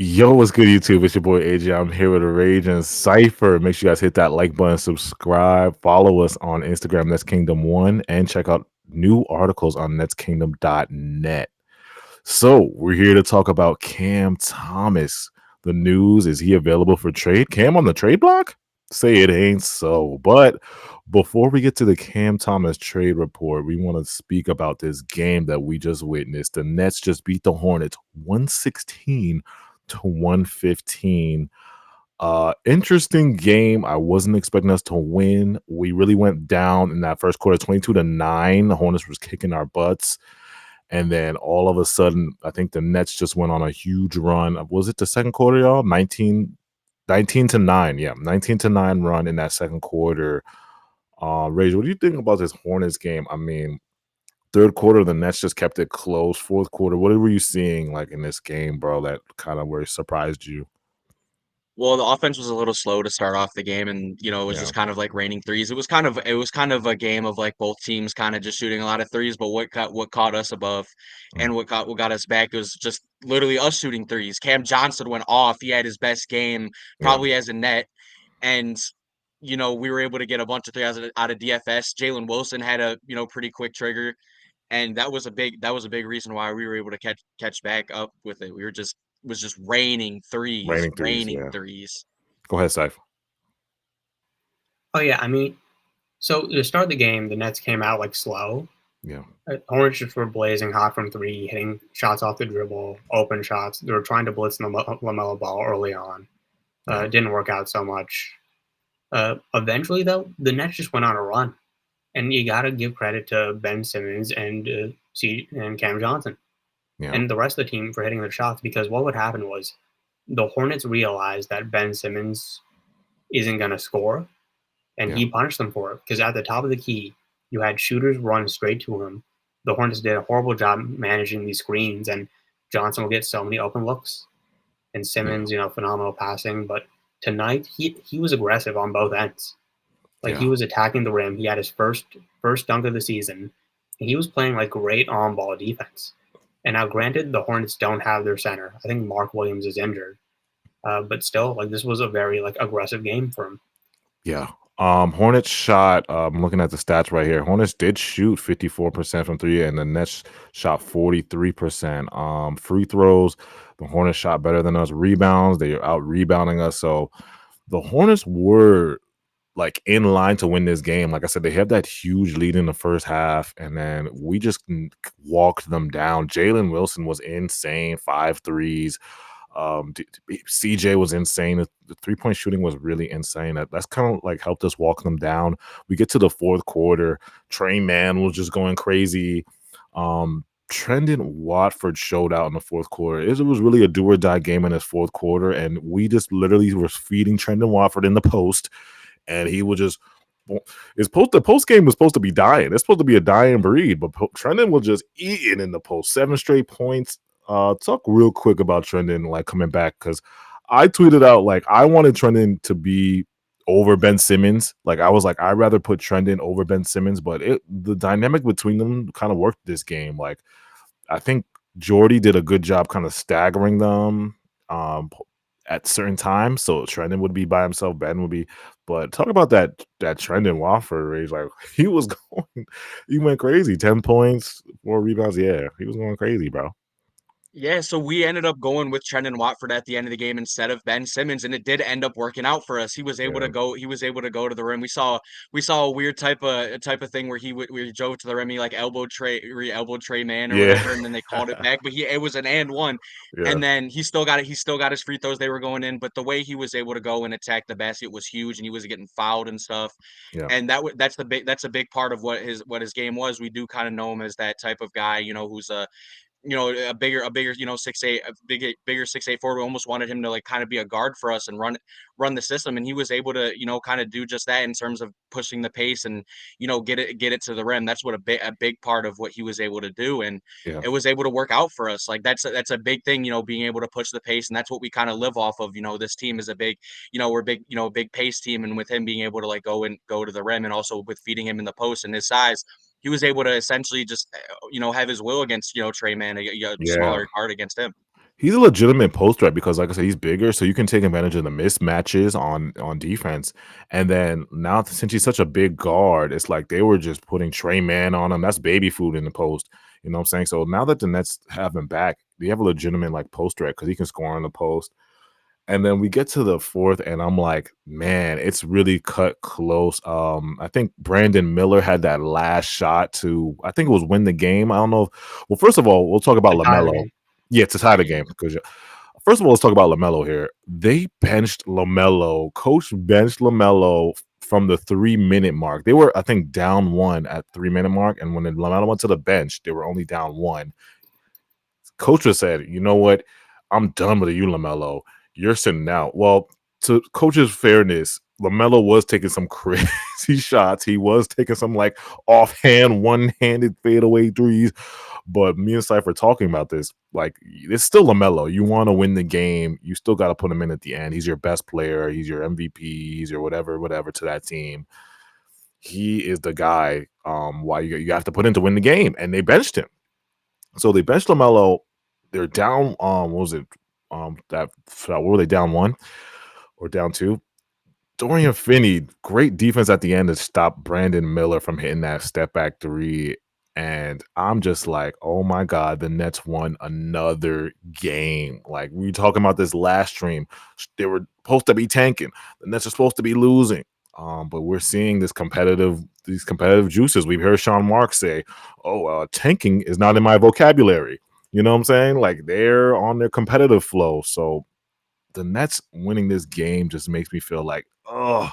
Yo, what's good, YouTube? It's your boy AJ. I'm here with a Rage and Cypher. Make sure you guys hit that like button, subscribe, follow us on Instagram, Nets Kingdom One, and check out new articles on netskingdom.net. So, we're here to talk about Cam Thomas. The news is he available for trade? Cam on the trade block? Say it ain't so. But before we get to the Cam Thomas trade report, we want to speak about this game that we just witnessed. The Nets just beat the Hornets 116 to 115. Interesting game. I wasn't expecting us to win. We really went down in that first quarter, 22-9. The Hornets was kicking our butts. And then all of a sudden, I think the Nets just went on a huge run. Was it the second quarter, y'all? 19-9. Yeah, 19-9 run in that second quarter. Rage, what do you think about this Hornets game? I mean, third quarter, the Nets just kept it close. Fourth quarter, what were you seeing like in this game, bro, that kind of where it surprised you? Well, the offense was a little slow to start off the game, and it was Yeah. just kind of like raining threes. It was kind of a game of like both teams kind of just shooting a lot of threes, but what caught us above Mm, and what got us back was just literally us shooting threes. Cam Johnson went off. He had his best game yeah. probably as a net, and we were able to get a bunch of threes out of DFS. Jalen Wilson had a pretty quick trigger, and that was a big reason why we were able to catch back up with it. Was just Raining threes, raining yeah. threes. Go ahead, Syph. Oh yeah, I mean, so to start the game, the Nets came out like slow. Yeah. Hornets just were blazing hot from three, hitting shots off the dribble, open shots. They were trying to blitz Lamelo Ball early on. Yeah. It didn't work out so much. Eventually, though, the Nets just went on a run, and you got to give credit to Ben Simmons and Cam Johnson Yeah. and the rest of the team for hitting their shots. Because what would happen was the Hornets realized that Ben Simmons isn't going to score, and Yeah. he punished them for it because at the top of the key, you had shooters run straight to him. The Hornets did a horrible job managing these screens, and Johnson will get so many open looks. And Yeah. Simmons, phenomenal passing. But tonight, he was aggressive on both ends. Like he Yeah. was attacking the rim. He had his first dunk of the season, and he was playing like great on ball defense. And now, granted, the Hornets don't have their center. I think Mark Williams is injured, but still, like this was a very like aggressive game for him. Yeah. Hornets shot, I'm looking at the stats right here. Hornets did shoot 54% from three, and the Nets shot 43%. Free throws, the Hornets shot better than us. Rebounds, they are out rebounding us. So the Hornets were like in line to win this game. Like I said, they had that huge lead in the first half, and then we just walked them down. Jalen Wilson was insane, five threes. CJ was insane. The 3-point shooting was really insane. That's kind of like helped us walk them down. We get to the fourth quarter. Trey Mann was just going crazy. Trendon Watford showed out in the fourth quarter. It was really a do or die game in this fourth quarter, and we just literally were feeding Trendon Watford in the post, and he would just. The post game was supposed to be dying. It's supposed to be a dying breed, but Trendon was just eating in the post. 7 straight points. Talk real quick about Trendon like coming back because I tweeted out like I wanted Trendon to be over Ben Simmons. Like I was like I'd rather put Trendon over Ben Simmons, but the dynamic between them kind of worked this game. Like I think Jordy did a good job kind of staggering them at certain times. So Trendon would be by himself, Ben would be. But talk about that Trendon Wofford range. Like he was going, he went crazy. 10 points, 4 rebounds. Yeah, he was going crazy, bro. Yeah, so we ended up going with Trendon Watford at the end of the game instead of Ben Simmons, and it did end up working out for us. He was able to Yeah, go. He was able to go to the rim. We saw a weird type of thing where he drove to the rim. He like elbowed Trey Man or yeah, whatever, and then they called it back. But it was an and one, yeah, and then he still got it. He still got his free throws. They were going in, but the way he was able to go and attack the basket was huge, and he was getting fouled and stuff. yeah, And that's a big part of what his game was. We do kind of know him as that type of guy, who's a bigger, 6'8", bigger 6'8" forward. We almost wanted him to like kind of be a guard for us and run the system. And he was able to, kind of do just that in terms of pushing the pace and, get it to the rim. That's what a big part of what he was able to do. And yeah, it was able to work out for us. Like that's a big thing, being able to push the pace. And that's what we kind of live off of. This team is a big, we're big, big pace team. And with him being able to like go to the rim and also with feeding him in the post and his size, he was able to essentially just have his will against Trey Man, a yeah. smaller guard against him. He's a legitimate post threat because, like I said, he's bigger, so you can take advantage of the mismatches on defense. And then now, since he's such a big guard, it's like they were just putting Trey Man on him. That's baby food in the post. You know what I'm saying? So now that the Nets have him back, they have a legitimate like post threat because he can score on the post. And then we get to the fourth, and I'm like, man, it's really cut close. I think Brandon Miller had that last shot to, I think it was win the game. I don't know. Well, first of all, we'll talk about To tie the LaMelo. game. Yeah, to tie the game. Because first of all, let's talk about LaMelo here. They benched LaMelo. Coach benched LaMelo from the 3-minute mark. They were, I think, down one at 3-minute mark, and when LaMelo went to the bench, they were only down one. Coach just said, "You know what? I'm done with you, LaMelo. You're sitting out." Well, to Coach's fairness, LaMelo was taking some crazy shots. He was taking some like offhand, one-handed fadeaway threes. But me and Cypher talking about this, like it's still LaMelo. You want to win the game, you still got to put him in at the end. He's your best player. He's your MVP. He's your whatever to that team. He is the guy. Why you have to put in to win the game, and they benched him. So they benched LaMelo. They're down. What was it? What were they down one or down two? Dorian Finney, great defense at the end to stop Brandon Miller from hitting that step back three. And I'm just like, oh my God, the Nets won another game. Like we were talking about this last stream. They were supposed to be tanking. The Nets are supposed to be losing. But we're seeing these competitive juices. We've heard Sean Marks say, tanking is not in my vocabulary. You know what I'm saying? Like they're on their competitive flow. So the Nets winning this game just makes me feel like, oh,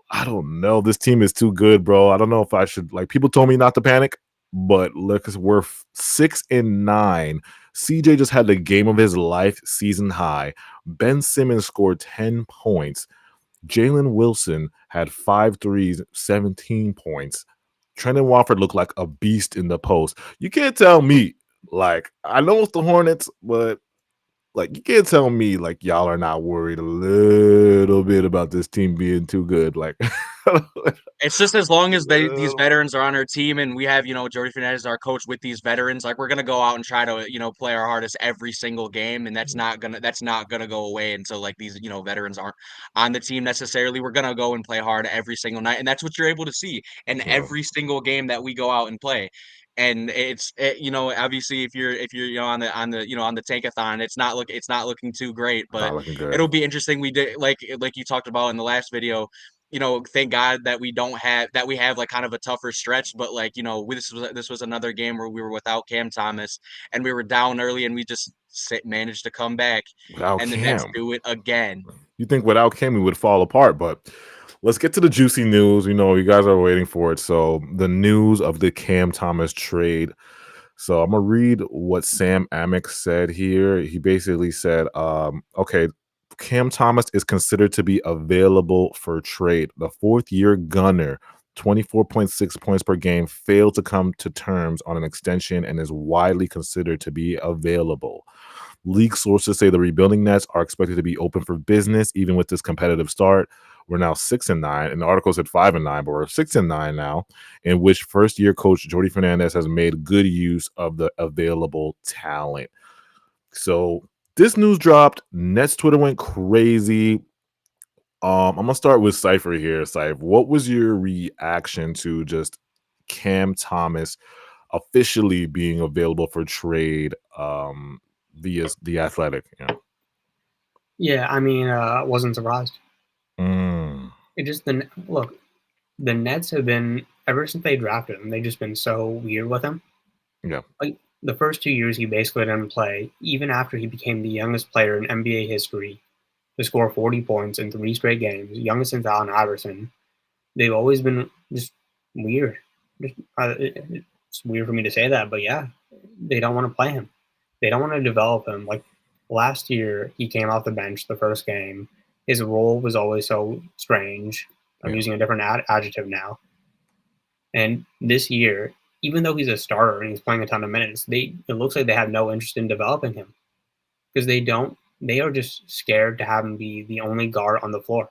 I don't know. This team is too good, bro. I don't know if I should like people told me not to panic, but look, we're 6-9. CJ just had the game of his life, season high. Ben Simmons scored 10 points. Jalen Wilson had 5 threes, 17 points. Trendon Watford looked like a beast in the post. You can't tell me, like, I know it's the Hornets, but like you can't tell me like y'all are not worried a little bit about this team being too good. Like It's just as long as these veterans are on our team and we have, Jordy Fernandez, our coach, with these veterans, like we're gonna go out and try to, play our hardest every single game, and that's not gonna go away until like these, veterans aren't on the team necessarily. We're gonna go and play hard every single night, and that's what you're able to see in every single game that we go out and play. And obviously if you're on the tankathon, it's not looking too great, but not looking good. it'll be interesting. We did like you talked about in the last video. Thank God that we have like kind of a tougher stretch, but like, this was another game where we were without Cam Thomas and we were down early and we just managed to come back, Without and the Nets Cam. do it again. You think without Cam we would fall apart, but let's get to the juicy news. You guys are waiting for it. So the news of the Cam Thomas trade. So I'm gonna read what Sam Amick said here. He basically said, okay, Cam Thomas is considered to be available for trade. The fourth-year gunner, 24.6 points per game, failed to come to terms on an extension and is widely considered to be available. League sources say the rebuilding Nets are expected to be open for business even with this competitive start. We're now 6-9, and the article said 5-9, but we're 6-9 now, in which first-year coach Jordy Fernandez has made good use of the available talent. So this news dropped. Nets Twitter went crazy. I'm gonna start with Cypher here. Cypher, what was your reaction to just Cam Thomas officially being available for trade via the Athletic? Yeah, I mean, I wasn't surprised. Mm, It just look, the Nets have been ever since they drafted him. They've just been so weird with him. yeah, Like the first 2 years, he basically didn't play, even after he became the youngest player in NBA history to score 40 points in 3 straight games, youngest since Allen Iverson. They've always been just weird. It's weird for me to say that, but yeah, they don't want to play him. They don't want to develop him. Like last year, he came off the bench the first game. His role was always so strange. I'm yeah. using a different adjective now. And this year, even though he's a starter and he's playing a ton of minutes, it looks like they have no interest in developing him because they are just scared to have him be the only guard on the floor.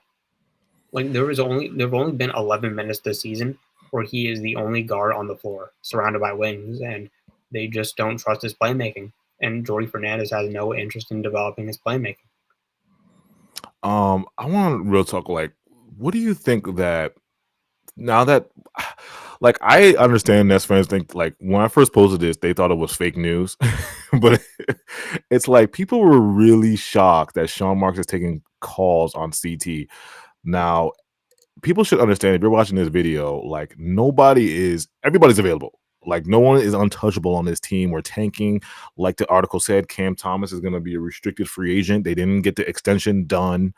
Like there've only been 11 minutes this season where he is the only guard on the floor, surrounded by wings, and they just don't trust his playmaking. and Jordy Fernandez has no interest in developing his playmaking. I want real talk. Like, what do you think that now that, like, I understand Nets fans think, like, when I first posted this, they thought it was fake news, but it's like people were really shocked that Sean Marks is taking calls on CT. Now, people should understand if you're watching this video, like everybody's available. Like no one is untouchable on this team. We're tanking. Like the article said, Cam Thomas is going to be a restricted free agent. They didn't get the extension done.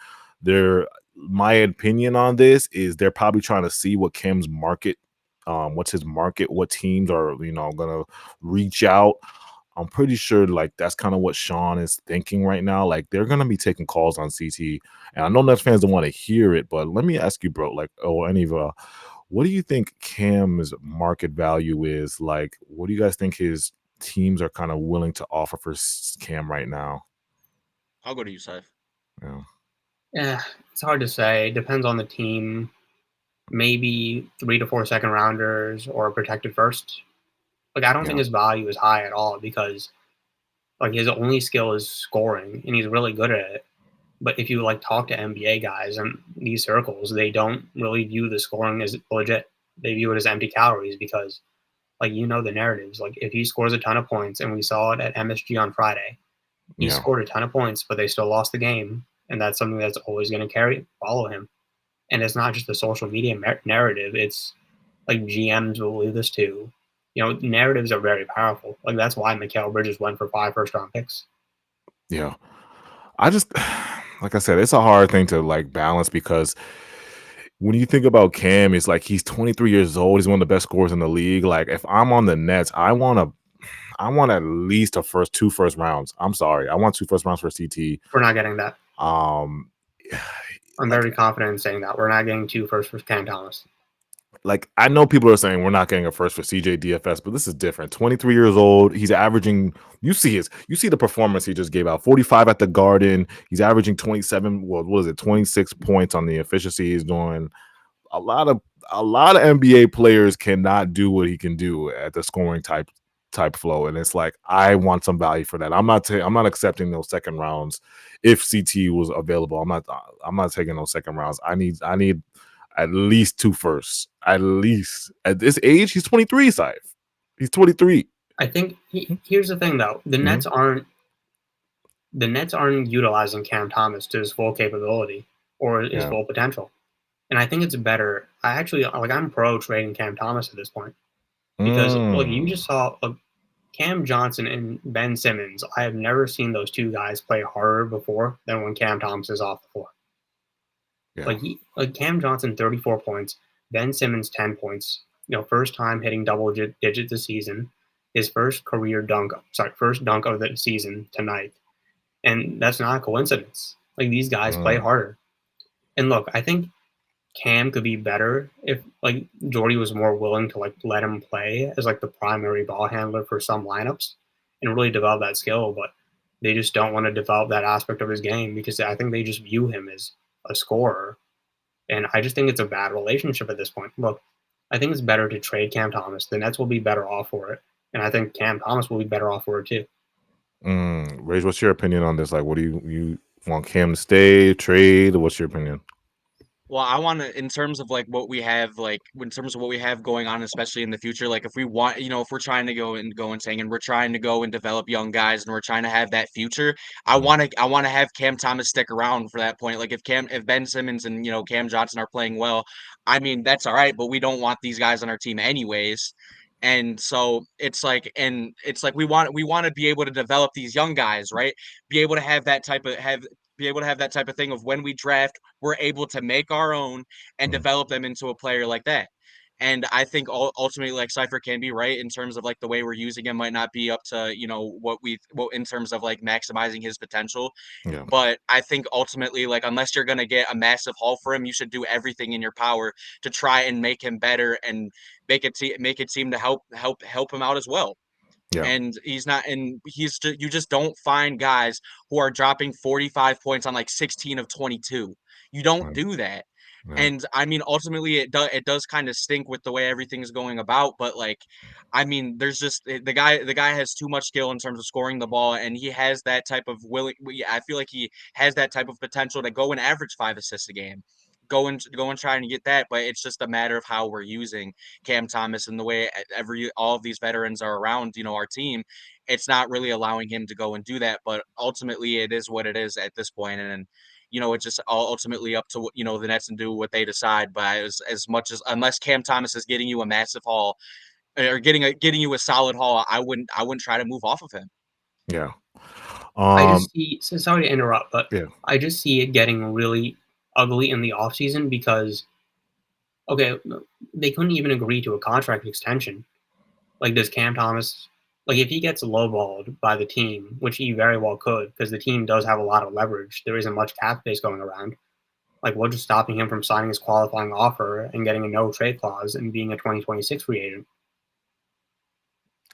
My opinion on this is they're probably trying to see what Cam's market, what's his market, what teams are, going to reach out. I'm pretty sure like that's kind of what Sean is thinking right now. Like they're gonna be taking calls on CT, and I know Nets fans don't want to hear it, but let me ask you, bro, like, or any of what do you think Cam's market value is? Like, what do you guys think his teams are kind of willing to offer for Cam right now? I'll go to you, Saif. Yeah, Yeah, it's hard to say. Depends on the team. Maybe 3 to 4 second rounders or a protected first. Like I don't think yeah, his value is high at all because like his only skill is scoring and he's really good at it. But if you like talk to NBA guys in these circles, they don't really view the scoring as legit. They view it as empty calories because like the narratives. Like if he scores a ton of points, and we saw it at MSG on Friday, he yeah, scored a ton of points, but they still lost the game, and that's something that's always going to follow him. And it's not just the social media narrative; it's like GMs will believe this too. Narratives are very powerful. Like that's why Mikal Bridges went for 5 first-round picks. yeah. I just, like I said, it's a hard thing to like balance because when you think about Cam, it's like he's 23 years old. He's one of the best scorers in the league. Like if I'm on the Nets, I want at least two first rounds. I'm sorry. I want 2 first rounds for CT. We're not getting that. Um I'm like very confident in saying that. We're not getting 2 first for Cam Thomas. like I know people are saying we're not getting a first for CJ DFS, but this is different. 23 years old. He's averaging, you see the performance he just gave out. 45 at the Garden. He's averaging 27, well, what is it, 26 points on the efficiency he's doing. A lot of NBA players cannot do what he can do at the scoring type flow, and it's like I want some value for that. I'm not accepting those second rounds if CT was available. I'm not taking those second rounds. I need at least 2 firsts. At least at this age, he's 23. Saif. He's 23. I think here's the thing though: the Nets aren't utilizing Cam Thomas to his full capability or his Yeah. full potential. And I think it's better. I'm pro trading Cam Thomas at this point because look, you just saw Cam Johnson and Ben Simmons. I have never seen those two guys play harder before than when Cam Thomas is off the floor. Yeah. Like Cam Johnson 34 points, Ben Simmons 10 points. First time hitting double digits this season. His first first dunk of the season tonight. And that's not a coincidence. Like these guys play harder. And look, I think Cam could be better if like Jordy was more willing to like let him play as like the primary ball handler for some lineups and really develop that skill, but they just don't want to develop that aspect of his game because I think they just view him as a scorer. And I just think it's a bad relationship at this point. Look, I think it's better to trade Cam Thomas. The Nets will be better off for it. And I think Cam Thomas will be better off for it too. Rage, what's your opinion on this? Like, what do you want Cam to stay, trade? What's your opinion? Well, I want to, in terms of like what we have, like in terms of what we have going on, especially in the future, like if we want, if we're trying to go and saying, and we're trying to go and develop young guys, and we're trying to have that future, I want to have Cam Thomas stick around for that point. Like if Ben Simmons and Cam Johnson are playing well, I mean that's all right, but we don't want these guys on our team anyways. And so it's like we want to be able to develop these young guys, right? Be able to have that type of have be able to have that type of thing of when we draft, we're able to make our own and Mm, develop them into a player like that. And I think ultimately, like Cypher can be right in terms of like the way we're using him might not be up to what in terms of like maximizing his potential. yeah. But I think ultimately, like unless you're gonna get a massive haul for him, you should do everything in your power to try and make him better and make it seem to help him out as well. Yeah. And you just don't find guys who are dropping 45 points on like 16 of 22. You don't Right. do that. Yeah. And I mean, ultimately, it does kind of stink with the way everything's going about. But like, I mean, there's just the guy has too much skill in terms of scoring the ball, and he has that type of willing. I feel like he has that type of potential to go and average 5 assists a game. Go and trying to get that, but it's just a matter of how we're using Cam Thomas and the way all of these veterans are around, our team. It's not really allowing him to go and do that, but ultimately it is what it is at this point. And it's just ultimately up to the Nets and do what they decide. But as much as unless Cam Thomas is getting you a massive haul or getting you a solid haul, I wouldn't try to move off of him. Yeah. I just see. So sorry to interrupt, but Yeah. I just see it getting really ugly in the offseason because okay, they couldn't even agree to a contract extension. Like, does Cam Thomas, like, if he gets lowballed by the team, which he very well could, because the team does have a lot of leverage, there isn't much cap space going around. Like, what's just stopping him from signing his qualifying offer and getting a no trade clause and being a 2026 free agent?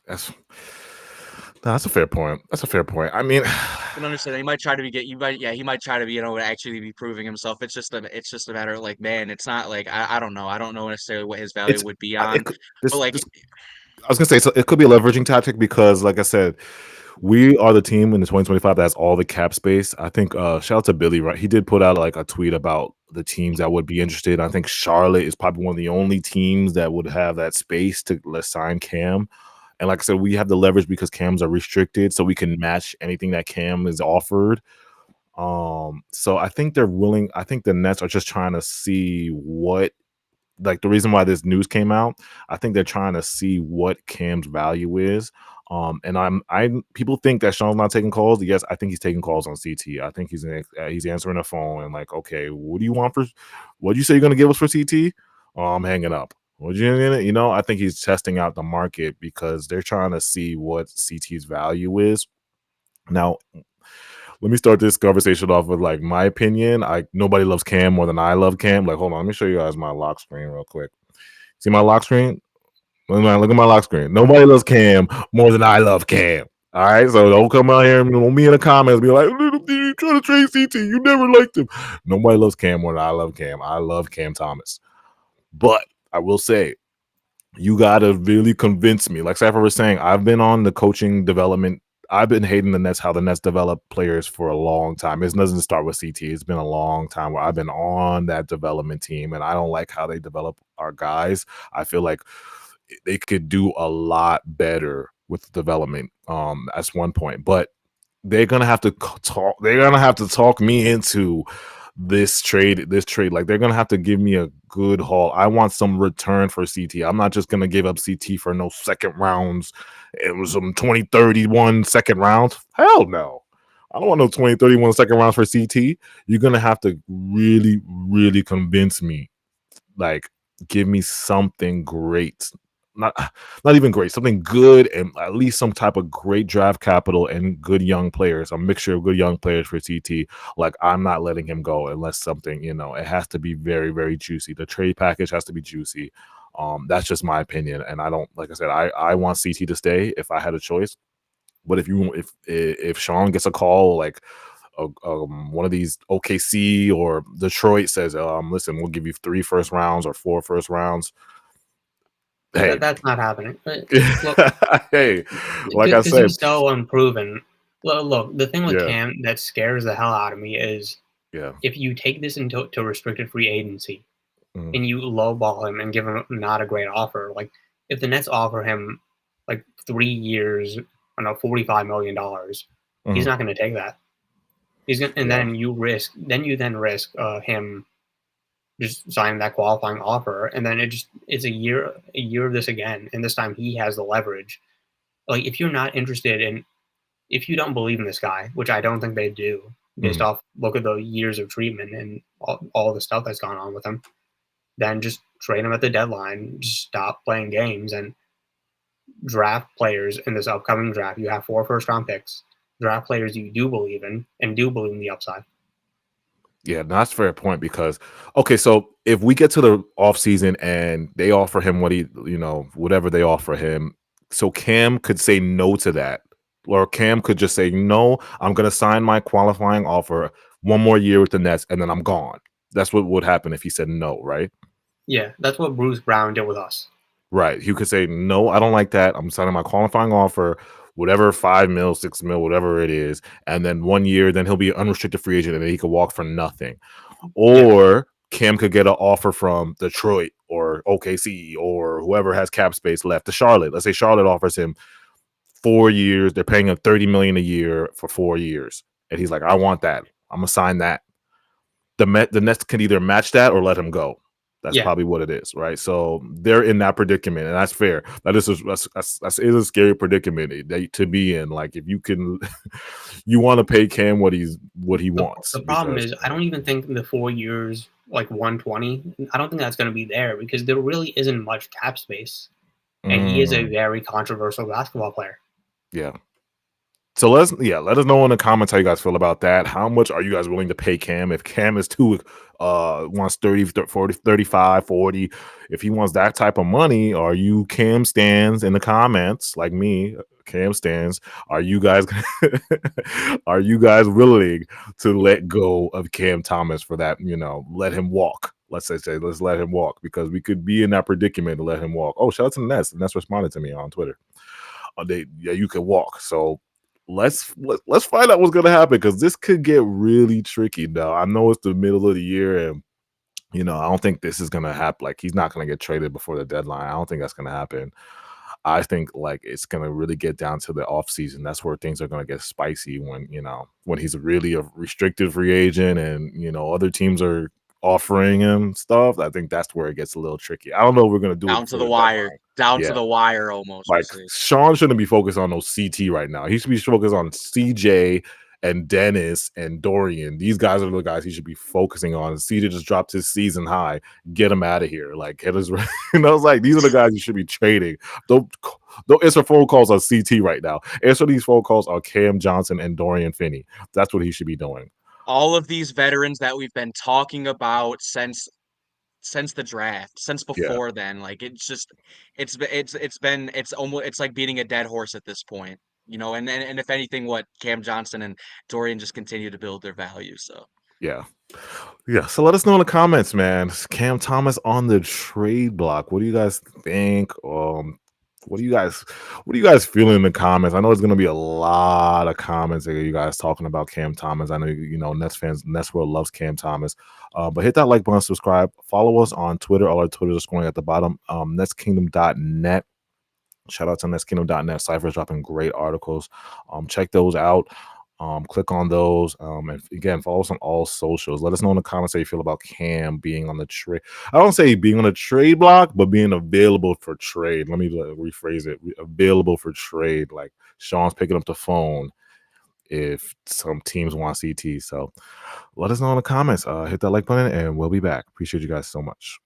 That's a fair point. That's a fair point. I mean, I can understand that he might try to he might try to be, actually be proving himself. It's just a matter of like, man, it's not like I don't know. I don't know necessarily what his value it's would be it on, could, but like, I was gonna say, so it could be a leveraging tactic because, like I said, we are the team in the 2025 that has all the cap space. I think shout out to Billy, right? He did put out like a tweet about the teams that would be interested. I think Charlotte is probably one of the only teams that would have that space to let's sign Cam. And like I said, we have the leverage because Cams are restricted, so we can match anything that Cam is offered. So I think they're willing. I think the Nets are just trying to see what, like, the reason why this news came out. I think they're trying to see what Cam's value is. And I people think that Sean's not taking calls. Yes, I think he's taking calls on CT. I think he's answering the phone and like, okay, what do you want for? What do you say you're gonna give us for CT? Oh, I'm hanging up. Would you? I think he's testing out the market because they're trying to see what CT's value is. Now, let me start this conversation off with like my opinion. Nobody loves Cam more than I love Cam. Like, hold on, let me show you guys my lock screen real quick. See my lock screen? Look at my lock screen. Nobody loves Cam more than I love Cam. All right, so don't come out here and me in the comments be like, you trying to trade CT? You never liked him. Nobody loves Cam more than I love Cam. I love Cam Thomas, but I will say you gotta really convince me. Like Saffron was saying, I've been on the coaching development. I've been hating the Nets, how the Nets develop players for a long time. It doesn't start with CT. It's been a long time where I've been on that development team, and I don't like how they develop our guys. I feel like they could do a lot better with development. That's one point, but they're gonna have to talk. They're gonna have to talk me into this trade. Like they're gonna have to give me a good haul. I want some return for CT. I'm not just gonna give up CT for no second rounds. It was some 2031 second rounds. Hell no. I don't want no 2031 second rounds for CT. You're gonna have to really, really convince me. Like, give me something great. Not not even great, something good, and at least some type of great draft capital and good young players, a mixture of good young players for CT. Like, I'm not letting him go unless something, it has to be very, very juicy. The trade package has to be juicy. That's just my opinion. And I don't, like I said, I want CT to stay if I had a choice. But if Sean gets a call like one of these OKC or Detroit says, listen, we'll give you 3 first rounds or 4 first rounds. Hey, That's not happening. Look, hey, like I because said, he's so unproven. Look, the thing with yeah, Cam that scares the hell out of me is yeah, if you take this into restricted free agency mm, and you lowball him and give him not a great offer, like if the Nets offer him like 3 years, I don't know, $45 million, he's mhm, not going to take that. He's gonna, and yeah, then you risk him just signing that qualifying offer, and then it's a year of this again, and this time he has the leverage. Like if you're not interested in, if you don't believe in this guy, which I don't think they do, based mhm. off look at the years of treatment and all the stuff that's gone on with him, then just trade him at the deadline. Just stop playing games and draft players in this upcoming draft. You have 4 first-round picks. Draft players you do believe in and do believe in the upside. Yeah, no, that's a fair point because okay, so if we get to the offseason and they offer him whatever they offer him, so Cam could say no to that. Or Cam could just say, no, I'm gonna sign my qualifying offer 1 more year with the Nets and then I'm gone. That's what would happen if he said no, right? Yeah, that's what Bruce Brown did with us. Right. He could say, no, I don't like that. I'm signing my qualifying offer, whatever, 5 mil, 6 mil, whatever it is. And then 1 year, then he'll be an unrestricted free agent and then he could walk for nothing. Yeah. Or Cam could get an offer from Detroit or OKC or whoever has cap space left to Charlotte. Let's say Charlotte offers him 4 years. They're paying him $30 million a year for 4 years. And he's like, I want that. I'm going to sign that. The Nets can either match that or let him go. That's Yeah. probably what it is, right? So they're in that predicament, and that's fair. That's a scary predicament to be in. Like if you can, you want to pay Cam what he wants. The problem is, I don't even think the 4 years, like 120. I don't think that's going to be there because there really isn't much cap space, and he is a very controversial basketball player. Yeah. So let us know in the comments how you guys feel about that. How much are you guys willing to pay Cam? If Cam is wants 30, 40, 35, 40, if he wants that type of money, are you Cam stands in the comments like me, Cam stands? Are you guys willing to let go of Cam Thomas for that, let him walk? Let's let him walk because we could be in that predicament to let him walk. Oh, shout out to the Nets. The Nets responded to me on Twitter. You could walk. So let's find out what's gonna happen because this could get really tricky. Now I know it's the middle of the year, and I don't think this is gonna happen. Like he's not gonna get traded before the deadline. I don't think that's gonna happen. I think like it's gonna really get down to the off season. That's where things are gonna get spicy when he's really a restricted free agent and other teams are offering him stuff. I think that's where it gets a little tricky. I don't know if we're gonna do down it to the wire, deadline. to the wire almost. Like Sean shouldn't be focused on those CT right now. He should be focused on CJ and Dennis and Dorian. These guys are the guys he should be focusing on. CJ just dropped his season high. Get him out of here. Like get his it's like these are the guys you should be trading. Don't answer phone calls on CT right now. Answer these phone calls on Cam Johnson and Dorian Finney. That's what he should be doing. All of these veterans that we've been talking about since the draft, since before then, like it's like beating a dead horse at this point, and if anything, what Cam Johnson and Dorian just continue to build their value. So yeah. So let us know in the comments, man. Cam Thomas on the trade block. What do you guys think? What do you guys feel in the comments? I know there's gonna be a lot of comments that you guys talking about Cam Thomas. I know Nets fans, Nets world loves Cam Thomas. But hit that like button, subscribe, follow us on Twitter. All our Twitters are scrolling at the bottom. NetsKingdom.net. Shout out to NetsKingdom.net. Cypher's dropping great articles. Check those out. Click on those. And again, follow us on all socials. Let us know in the comments how you feel about Cam being on the trade. I don't say being on the trade block, but being available for trade. Let me rephrase it. Available for trade. Like Sean's picking up the phone if some teams want CT. So let us know in the comments. Hit that like button and we'll be back. Appreciate you guys so much.